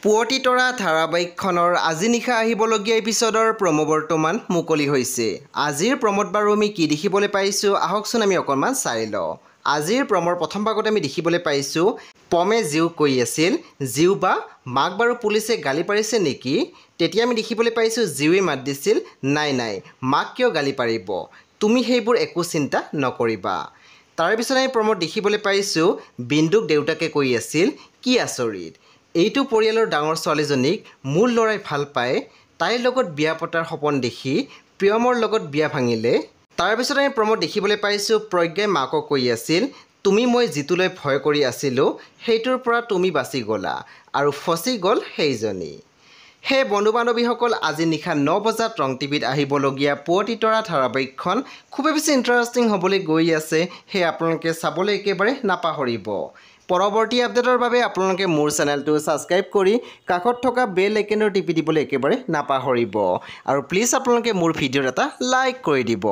পুৱতি তৰা ধাৰাবাহিকখনৰ আজি নিশা আহিবলগীয়া এপিছডৰ প্ৰমো বৰ্তমান মুকলি হৈছে। আজিৰ প্ৰমোত বাৰু আমি কি দেখিবলৈ পাইছোঁ আহকচোন আমি অকণমান চাই লওঁ। আজিৰ প্ৰমৰ প্ৰথম ভাগত আমি দেখিবলৈ পাইছোঁ পমে জিউক কৈ আছিল, জিউ বা মাক বাৰু পুলিচে গালি পাৰিছে নেকি? তেতিয়া আমি দেখিবলৈ পাইছোঁ জিউৱে মাত দিছিল, নাই নাই, মাক কিয় গালি পাৰিব, তুমি সেইবোৰ একো চিন্তা নকৰিবা। তাৰপিছত আমি প্ৰমোত দেখিবলৈ পাইছোঁ বিন্দুক দেউতাকে কৈ আছিল, কি আচৰিত, এইটো পৰিয়ালৰ ডাঙৰ ছোৱালীজনীক মোৰ ল'ৰাই ভাল পায়, তাইৰ লগত বিয়া পতাৰ সপোন দেখি প্ৰিয়মৰ লগত বিয়া ভাঙিলে। তাৰপিছত আমি প্ৰমোত দেখিবলৈ পাইছোঁ প্ৰজ্ঞাই মাকক কৈ আছিল, তুমি মই যিটোলৈ ভয় কৰি আছিলোঁ সেইটোৰ পৰা তুমি বাচি গ'লা আৰু ফচি গ'ল সেইজনী। সেই বন্ধু বান্ধৱীসকল আজি নিশা 9 বজাত ৰং টিভিত আহিবলগীয়া পুৱতি তৰা ধাৰাবাহিকখন খুবেই বেছি ইণ্টাৰেষ্টিং হ'বলৈ গৈ আছে, সেয়ে আপোনালোকে চাবলৈ একেবাৰে নাপাহৰিব। পৰৱৰ্তী আপডেটৰ বাবে আপোনালোকে মোৰ চেনেলটো ছাবস্ক্ৰাইব কৰি কাষত থকা বেল আইকনটো টিপি দিবলৈ একেবাৰে নাপাহৰিব আৰু প্লিজ আপোনালোকে মোৰ ভিডিঅ'ত এটা লাইক কৰি দিব।